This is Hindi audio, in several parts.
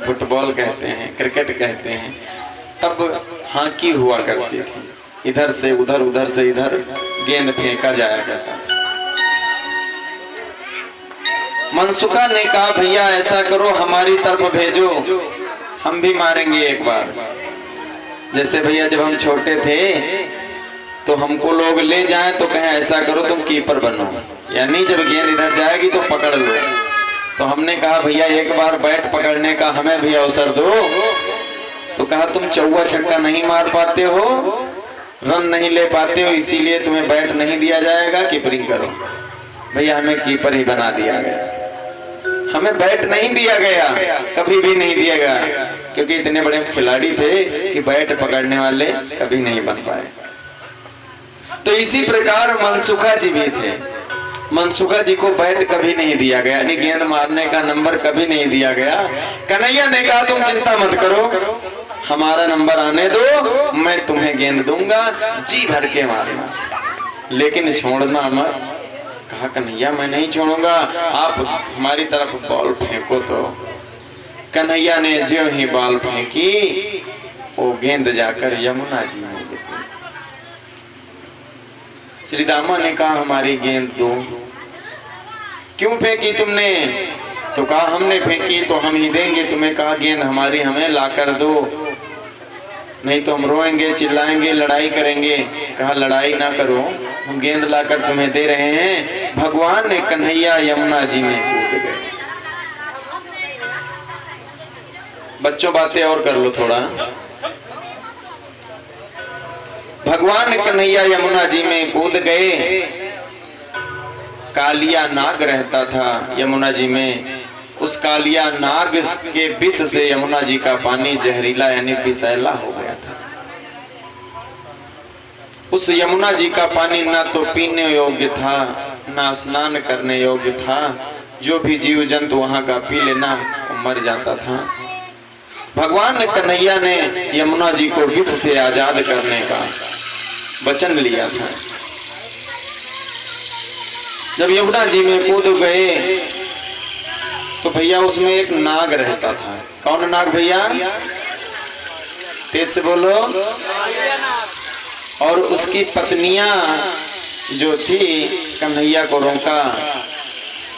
फुटबॉल कहते हैं, क्रिकेट कहते हैं, तब हॉकी हुआ करती थी। इधर से उधर, उधर से इधर गेंद फेंका जाया करता था। मनसुखा ने कहा भैया ऐसा करो हमारी तरफ भेजो, हम भी मारेंगे एक बार। जैसे भैया जब हम छोटे थे तो हमको लोग ले जाएं तो कहें ऐसा करो तुम कीपर बनो, यानी जब गेंद इधर जाएगी तो पकड़ लो। तो हमने कहा भैया एक बार बैट पकड़ने का हमें भी अवसर दो। तो कहा तुम चौवा छक्का नहीं मार पाते हो, रन नहीं ले पाते हो, इसीलिए तुम्हें बैट नहीं दिया जाएगा, कीपरिंग करो। भैया हमें कीपर ही बना दिया गया, हमें बैट नहीं दिया गया, कभी भी नहीं दिया गया, क्योंकि इतने बड़े खिलाड़ी थे कि बैट पकड़ने वाले कभी नहीं बन पाए। तो इसी प्रकार मनसुखा जी भी थे। मनसुखा जी को बैट कभी नहीं दिया गया, यानी गेंद मारने का नंबर कभी नहीं दिया गया। कन्हैया ने कहा तुम चिंता मत करो, हमारा नंबर आने दो, मैं तुम्हें गेंद दूंगा, जी भर के मारना, लेकिन छोड़ना मत। कहा कन्हैया मैं नहीं छोड़ूंगा, आप हमारी तरफ बॉल फेंको। तो कन्हैया ने जो ही बॉल फेंकी वो गेंद जाकर यमुना जी में गिरी। श्री दामा ने कहा हमारी गेंद दो। क्यों फेंकी तुमने? तो कहा हमने फेंकी तो हम ही देंगे तुम्हें। कहा गेंद हमारी हमें लाकर दो, नहीं तो हम रोएंगे, चिल्लाएंगे, लड़ाई करेंगे। कहा लड़ाई ना करो, हम गेंद लाकर तुम्हें दे रहे हैं। भगवान ने कन्हैया यमुना जी में कूद गए। बच्चों बातें और कर लो थोड़ा। भगवान कन्हैया यमुना जी में कूद गए। कालिया नाग रहता था यमुना जी में, उस कालिया नाग के विष से यमुना जी का पानी जहरीला यानी विषैला हो गया था। उस यमुना जी का पानी ना तो पीने योग्य था, ना स्नान करने योग्य था। जो भी जीव जंतु वहां का पी लेना वो मर जाता था। भगवान कन्हैया ने यमुना जी को विष से आजाद करने का वचन लिया था। जब यमुना जी में कूद गए तो भैया उसमें एक नाग रहता था। कौन नाग भैया? तेज से बोलो। और उसकी पत्नियां जो थी कन्हैया को रोका,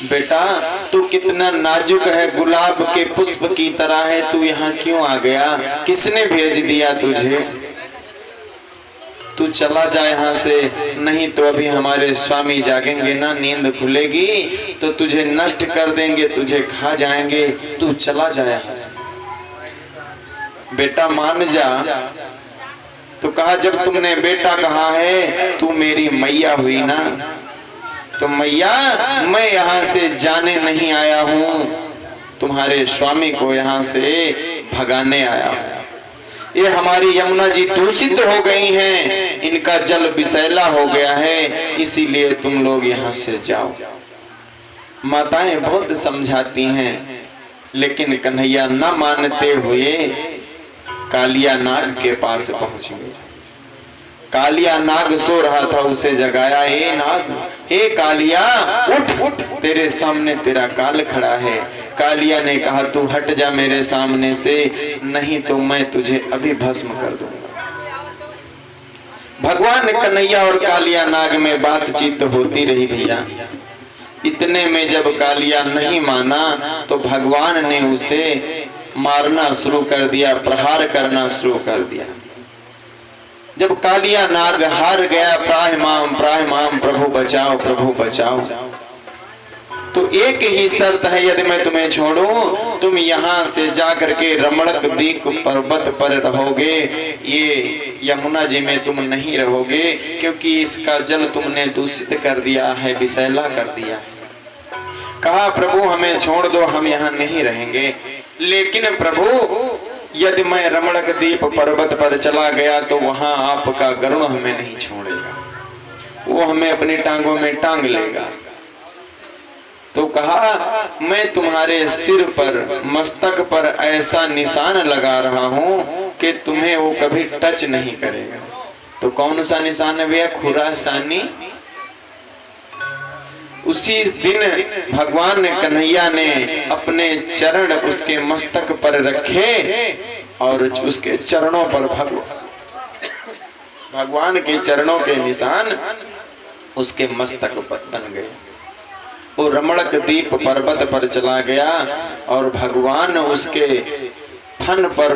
बेटा तू कितना नाजुक है, गुलाब के पुष्प की तरह है, तू यहाँ क्यों आ गया? किसने भेज दिया तुझे? तू चला जा यहाँ से, नहीं तो अभी हमारे स्वामी जागेंगे ना, नींद खुलेगी तो तुझे नष्ट कर देंगे, तुझे खा जाएंगे। तू चला जा यहाँ से, बेटा मान जा। तो कहा जब तुमने बेटा कहा है, तू मेरी मैया हुई ना, तो मैया मैं यहाँ से जाने नहीं आया हूँ, तुम्हारे स्वामी को यहाँ से भगाने आया हूँ। ये हमारी यमुना जी दूषित हो गई हैं, इनका जल विषैला हो गया है, इसीलिए तुम लोग यहाँ से जाओ। माताएं बहुत समझाती हैं, लेकिन कन्हैया न मानते हुए कालिया नाग के पास पहुंच गए। कालिया नाग सो रहा था, उसे जगाया। हे नाग, हे कालिया उठ उठ, तेरे सामने तेरा काल खड़ा है। कालिया ने कहा तू हट जा मेरे सामने से, नहीं तो मैं तुझे अभी भस्म कर दूंगा। भगवान कन्हैया और कालिया नाग में बातचीत होती रही भैया। इतने में जब कालिया नहीं माना तो भगवान ने उसे मारना शुरू कर दिया, प्रहार करना शुरू कर दिया। जब कालिया नाग हार गया, प्राह माम प्रभु बचाओ, प्रभु बचाओ, तो एक ही शर्त है, यदि मैं तुम्हें छोड़ूं, तुम यहाँ से जाकर के रमणक दीप पर्वत पर रहोगे, ये यमुना जी में तुम नहीं रहोगे, क्योंकि इसका जल तुमने दूषित कर दिया है, विषैला कर दिया है। कहा प्रभु हमें छोड़ दो, हम यहाँ नहीं रहेंगे। लेकिन प्रभु यदि मैं रमणक दीप पर्वत पर चला गया तो वहां आपका गरुड़ हमें नहीं छोड़ेगा, वो हमें अपनी टांगों में टांग लेगा। तो कहा मैं तुम्हारे सिर पर, मस्तक पर ऐसा निशान लगा रहा हूं कि तुम्हें वो कभी टच नहीं करेगा। तो कौन सा निशान है भैया? खुरासानी। उसी दिन भगवान कन्हैया ने अपने चरण उसके मस्तक पर रखे और उसके चरणों पर भगवान के चरणों के निशान उसके मस्तक पर बन गए। वो रमणक दीप पर्वत पर चला गया और भगवान उसके थन पर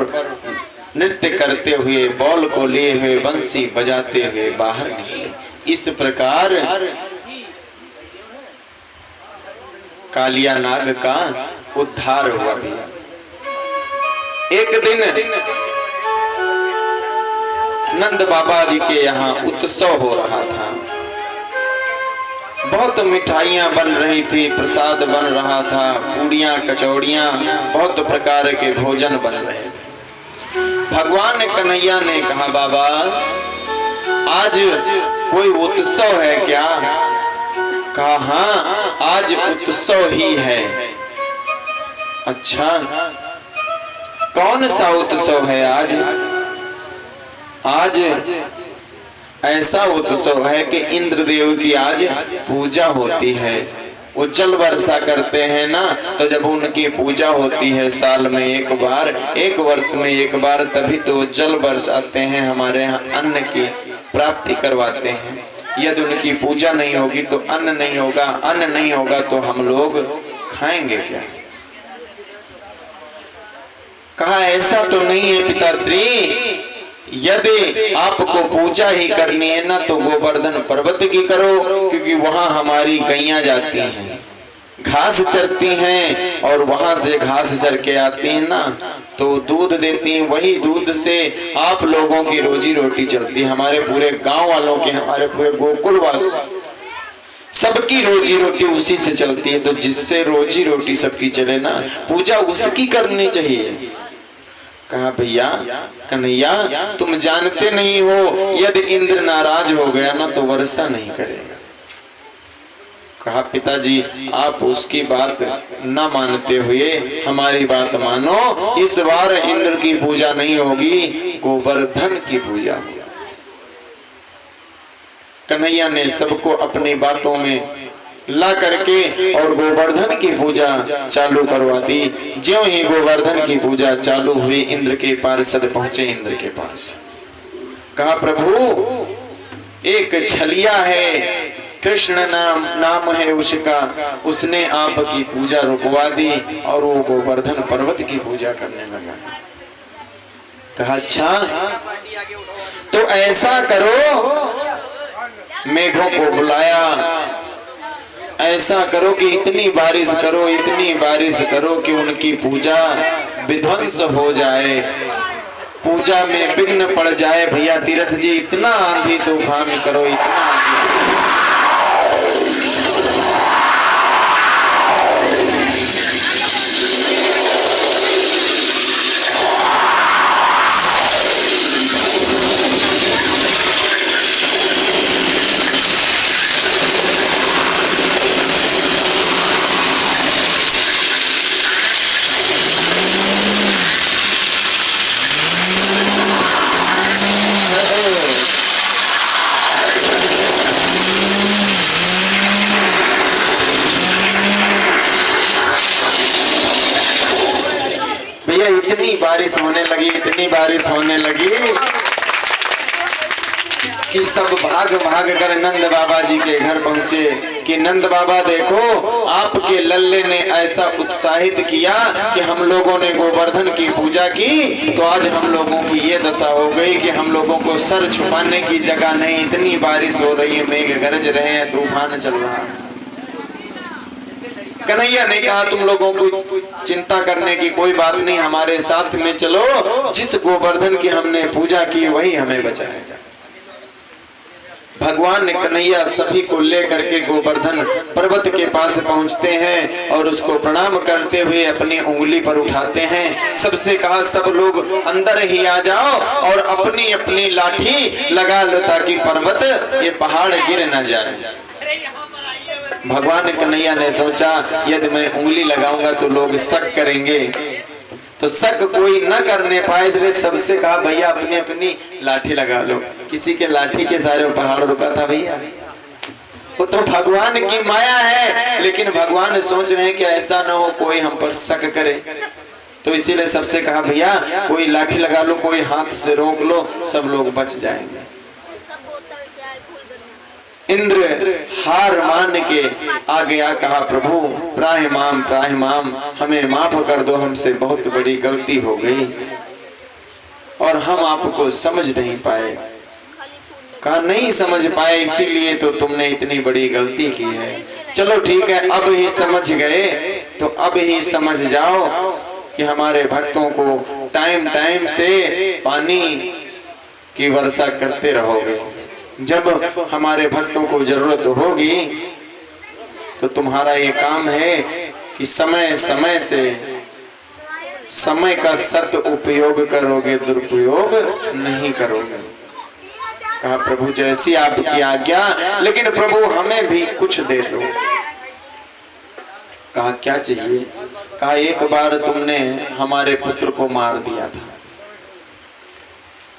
नृत्य करते हुए, बॉल को लिए हुए, बंसी बजाते हुए बाहर निकले। इस प्रकार कालिया नाग का उद्धार हुआ। भैया एक दिन नंद बाबा जी के यहाँ उत्सव हो रहा था। बहुत मिठाइयां बन रही थी, प्रसाद बन रहा था, पूड़ियां, कचौड़ियां, बहुत प्रकार के भोजन बन रहे थे। भगवान कन्हैया ने कहा, बाबा आज कोई उत्सव है क्या? कहा हाँ, आज उत्सव ही है। अच्छा, कौन सा उत्सव है आज? आज ऐसा उत्सव है कि इंद्रदेव की आज पूजा होती है। वो जल वर्षा करते हैं ना, तो जब उनकी पूजा होती है साल में एक बार, एक वर्ष में एक बार, तभी तो जल बरसाते हैं, हमारे यहाँ अन्न की प्राप्ति करवाते हैं। यदि उनकी पूजा नहीं होगी तो अन्न नहीं होगा, अन्न नहीं होगा तो हम लोग खाएंगे क्या? कहा ऐसा तो नहीं है पिताश्री, यदि आपको पूजा ही करनी है ना तो गोवर्धन पर्वत की करो, क्योंकि वहां हमारी गैया जाती हैं, घास चरती हैं, और वहां से घास चर के आती हैं ना तो दूध देती हैं। वही दूध से आप लोगों की रोजी रोटी चलती है, हमारे पूरे गांव वालों की, हमारे पूरे गोकुलवास सबकी रोजी रोटी उसी से चलती है। तो जिससे रोजी रोटी सबकी चले ना, पूजा उसकी करनी चाहिए। कहा भैया कन्हैया, तुम जानते नहीं हो, यदि इंद्र नाराज हो गया ना तो वर्षा नहीं करेगा। कहा पिताजी आप उसकी बात न मानते हुए हमारी बात मानो, इस बार इंद्र की पूजा नहीं होगी, गोवर्धन की पूजा होगी। कन्हैया ने सबको अपनी बातों में ला करके और गोवर्धन की पूजा चालू करवा दी। ज्यों ही गोवर्धन की पूजा चालू हुई, इंद्र के पार्षद पहुंचे इंद्र के पास। कहा प्रभु एक छलिया है, कृष्ण नाम है उसका, उसने आपकी पूजा रुकवा दी और वो गोवर्धन पर्वत की पूजा करने लगा। कहा अच्छा, तो ऐसा करो, मेघों को बुलाया, ऐसा करो कि इतनी बारिश करो, इतनी बारिश करो कि उनकी पूजा विध्वंस हो जाए, पूजा में विघ्न पड़ जाए। भैया तीरथ जी इतना आंधी तूफान करो, इतना इतनी बारिश होने लगी, इतनी बारिश होने लगी कि सब भाग भाग कर नंद बाबा जी के घर पहुंचे कि नंद बाबा देखो, आपके लल्ले ने ऐसा उत्साहित किया कि हम लोगों ने गोवर्धन की पूजा की, तो आज हम लोगों की ये दशा हो गई कि हम लोगों को सर छुपाने की जगह नहीं, इतनी बारिश हो रही है, मेघ गरज रहे हैं, तूफान चल रहा है। कन्हैया ने कहा तुम लोगों को चिंता करने की कोई बात नहीं, हमारे साथ में चलो, जिस गोवर्धन की हमने पूजा की वही हमें बचाएगा। भगवान ने कन्हैया सभी को लेकर के गोवर्धन पर्वत के पास पहुंचते हैं और उसको प्रणाम करते हुए अपनी उंगली पर उठाते हैं। सबसे कहा सब लोग अंदर ही आ जाओ और अपनी अपनी लाठी लगा लो ताकि पर्वत ये पहाड़ गिर न जाए। भगवान कन्हैया ने सोचा यदि मैं उंगली लगाऊंगा तो लोग शक करेंगे, तो शक कोई न करने पाए, इसलिए सबसे कहा भैया अपनी अपनी लाठी लगा लो। किसी के लाठी के सारे पहाड़ रुका था भैया, वो तो भगवान की माया है, लेकिन भगवान सोच रहे हैं कि ऐसा ना हो कोई हम पर शक करे। तो इसीलिए सबसे कहा भैया कोई लाठी लगा लो, कोई हाथ से रोक लो, सब लोग बच जाएंगे। इंद्र हार मान के आ गया, कहा प्रभु प्राहिमाम प्राहिमाम, हमें माफ कर दो, हमसे बहुत बड़ी गलती हो गई और हम आपको समझ नहीं पाए। कहा नहीं समझ पाए, इसीलिए तो तुमने इतनी बड़ी गलती की है। चलो ठीक है, अब ही समझ गए तो अब ही समझ जाओ कि हमारे भक्तों को टाइम टाइम से पानी की वर्षा करते रहोगे। जब हमारे भक्तों को जरूरत होगी तो तुम्हारा ये काम है कि समय समय से समय का सत उपयोग करोगे, दुरुपयोग नहीं करोगे। कहा प्रभु जैसी आपकी आज्ञा, लेकिन प्रभु हमें भी कुछ दे दो। कहा क्या चाहिए? कहा एक बार तुमने हमारे पुत्र को मार दिया था।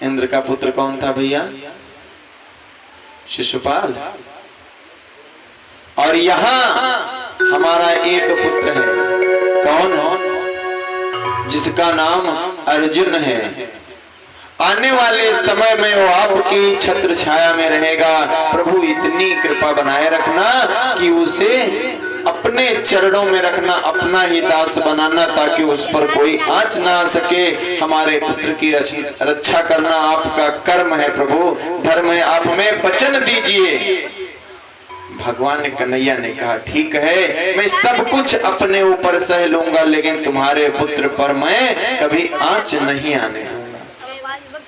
इंद्र का पुत्र कौन था भैया? शिशुपाल। और यहाँ हमारा एक पुत्र है, कौन? जिसका नाम अर्जुन है। आने वाले समय में वो आपकी छत्र छाया में रहेगा। प्रभु इतनी कृपा बनाए रखना कि उसे अपने चरणों में रखना, अपना ही दास बनाना, ताकि उस पर कोई आंच ना आ सके। हमारे पुत्र की रक्षा करना आपका कर्म है प्रभु, धर्म है, आप हमें वचन दीजिए। भगवान कन्हैया ने कहा ठीक है, मैं सब कुछ अपने ऊपर सह लूंगा, लेकिन तुम्हारे पुत्र पर मैं कभी आंच नहीं आने दूंगा।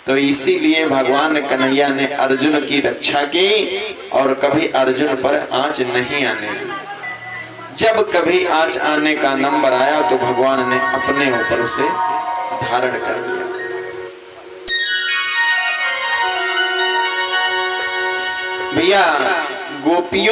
तो इसीलिए भगवान कन्हैया ने अर्जुन की रक्षा की और कभी अर्जुन पर आंच नहीं आने दी। जब कभी आंच आने का नंबर आया तो भगवान ने अपने ऊपर उसे धारण कर लिया। भैया गोपियों